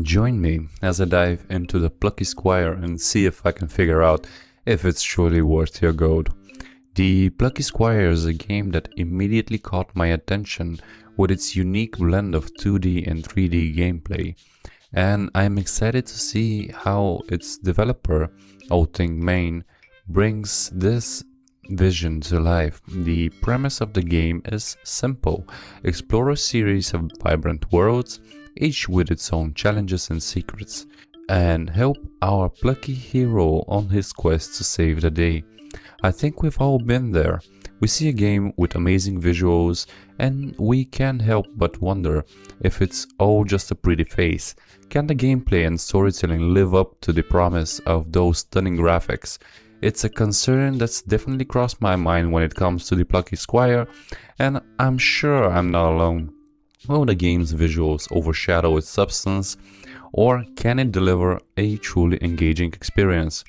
Join me as I dive into the Plucky Squire and see if I can figure out if it's truly worth your gold. The Plucky Squire is a game that immediately caught my attention with its unique blend of 2D and 3D gameplay, and I'm excited to see how its developer, Outing Main, brings this vision to life. The premise of the game is simple: explore a series of vibrant worlds, each with its own challenges and secrets, and help our plucky hero on his quest to save the day. I think we've all been there. We see a game with amazing visuals and we can't help but wonder if it's all just a pretty face. Can the gameplay and storytelling live up to the promise of those stunning graphics? It's a concern that's definitely crossed my mind when it comes to the Plucky Squire, and I'm sure I'm not alone. Will the game's visuals overshadow its substance, or can it deliver a truly engaging experience?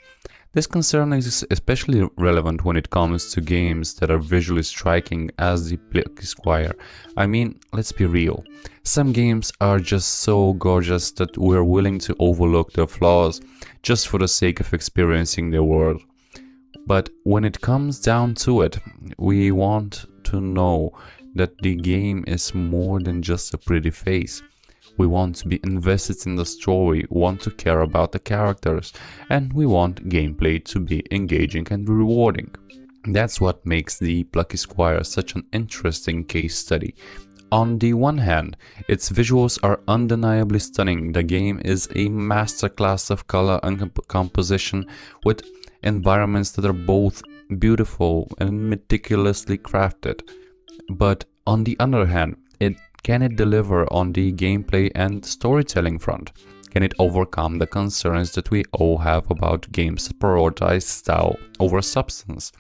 This concern is especially relevant when it comes to games that are visually striking as the Plucky Squire. I mean, let's be real. Some games are just so gorgeous that we're willing to overlook their flaws just for the sake of experiencing their world. But when it comes down to it, we want to know that the game is more than just a pretty face. We want to be invested in the story, want to care about the characters, and we want gameplay to be engaging and rewarding. That's what makes the Plucky Squire such an interesting case study. On the one hand, its visuals are undeniably stunning. The game is a masterclass of color and composition, with environments that are both beautiful and meticulously crafted. But on the other hand, can it deliver on the gameplay and storytelling front? Can it overcome the concerns that we all have about games that prioritize style over substance?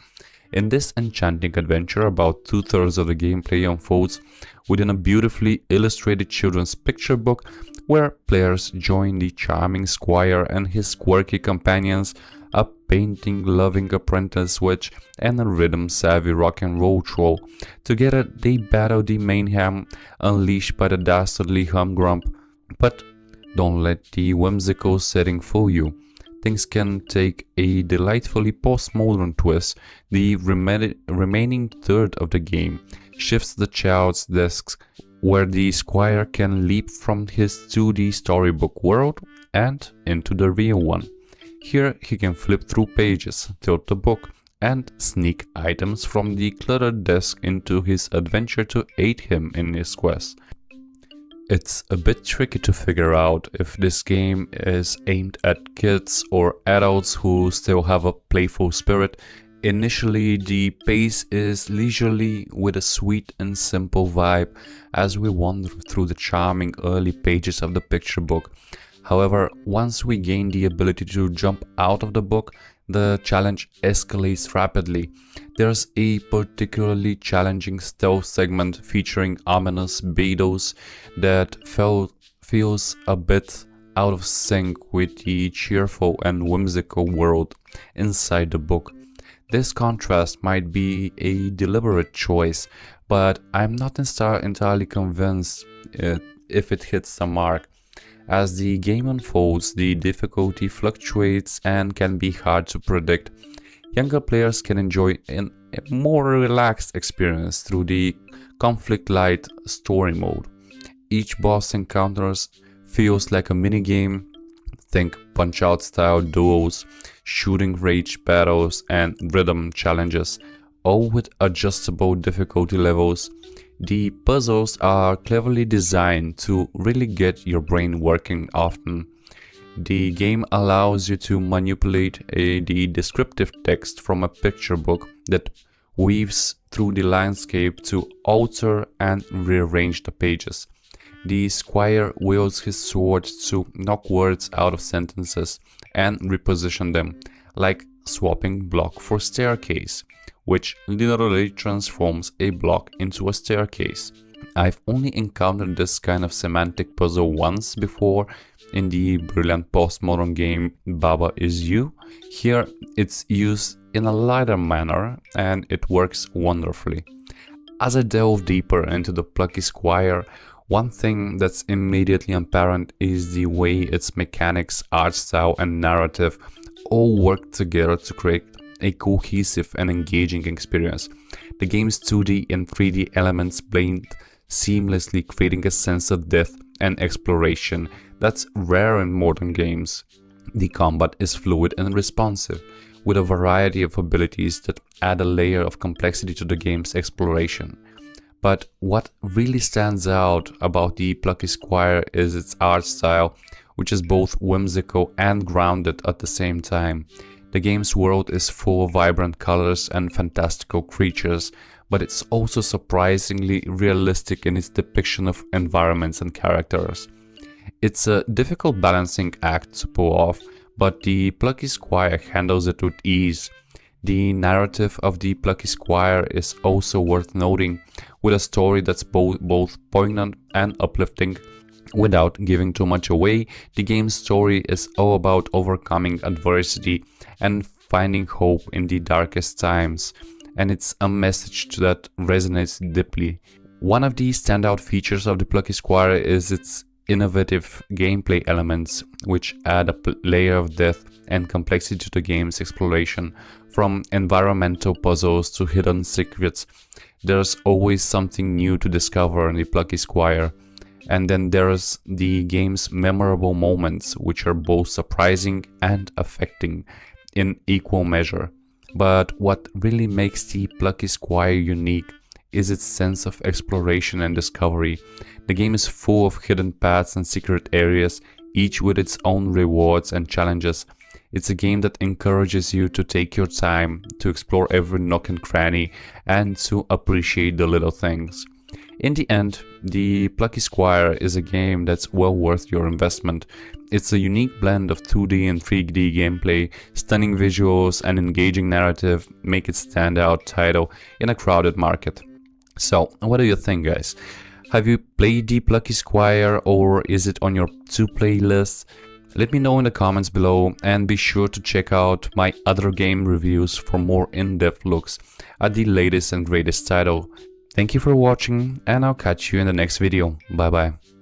In this enchanting adventure, about 2/3 of the gameplay unfolds within a beautifully illustrated children's picture book where players join the charming squire and his quirky companions, a painting-loving apprentice witch, and a rhythm-savvy rock and roll troll. Together they battle the mayhem unleashed by the dastardly humgrump. But don't let the whimsical setting fool you. Things can take a delightfully postmodern twist. The remaining third of the game shifts the child's desk, where the squire can leap from his 2D storybook world and into the real one. Here he can flip through pages, tilt the book, and sneak items from the cluttered desk into his adventure to aid him in his quest. It's a bit tricky to figure out if this game is aimed at kids or adults who still have a playful spirit. Initially, the pace is leisurely with a sweet and simple vibe as we wander through the charming early pages of the picture book. However, once we gain the ability to jump out of the book, the challenge escalates rapidly. There's a particularly challenging stealth segment featuring ominous beetles that feels a bit out of sync with the cheerful and whimsical world inside the book. This contrast might be a deliberate choice, but I'm not entirely convinced if it hits the mark. As the game unfolds, the difficulty fluctuates and can be hard to predict. Younger players can enjoy a more relaxed experience through the conflict-light story mode. Each boss encounters feels like a minigame. Think Punch-Out style duels, shooting range battles, and rhythm challenges, all with adjustable difficulty levels. The puzzles are cleverly designed to really get your brain working often. The game allows you to manipulate the descriptive text from a picture book that weaves through the landscape to alter and rearrange the pages. The squire wields his sword to knock words out of sentences and reposition them, like swapping block for staircase, which literally transforms a block into a staircase. I've only encountered this kind of semantic puzzle once before in the brilliant postmodern game Baba Is You. Here it's used in a lighter manner and it works wonderfully. As I delve deeper into the Plucky Squire, One thing that's immediately apparent is the way its mechanics, art style, and narrative all work together to create a cohesive and engaging experience. The game's 2D and 3D elements blend seamlessly, creating a sense of depth and exploration that's rare in modern games. The combat is fluid and responsive, with a variety of abilities that add a layer of complexity to the game's exploration. But what really stands out about the Plucky Squire is its art style, which is both whimsical and grounded at the same time. The game's world is full of vibrant colors and fantastical creatures, but it's also surprisingly realistic in its depiction of environments and characters. It's a difficult balancing act to pull off, but the Plucky Squire handles it with ease. The narrative of the Plucky Squire is also worth noting, with a story that's both poignant and uplifting. Without giving too much away, the game's story is all about overcoming adversity and finding hope in the darkest times, and it's a message that resonates deeply. One of the standout features of the Plucky Squire is its innovative gameplay elements, which add a layer of depth and complexity to the game's exploration. From environmental puzzles to hidden secrets, there's always something new to discover in the Plucky Squire. And then there's the game's memorable moments, which are both surprising and affecting in equal measure. But what really makes the Plucky Squire unique is its sense of exploration and discovery. The game is full of hidden paths and secret areas, each with its own rewards and challenges. It's a game that encourages you to take your time, to explore every nook and cranny, and to appreciate the little things. In the end, the Plucky Squire is a game that's well worth your investment. It's a unique blend of 2D and 3D gameplay, stunning visuals, and engaging narrative make it standout title in a crowded market. So, what do you think, guys? Have you played the Plucky Squire, or is it on your to-play list? Let me know in the comments below, and be sure to check out my other game reviews for more in-depth looks at the latest and greatest title. Thank you for watching, and I'll catch you in the next video. Bye bye.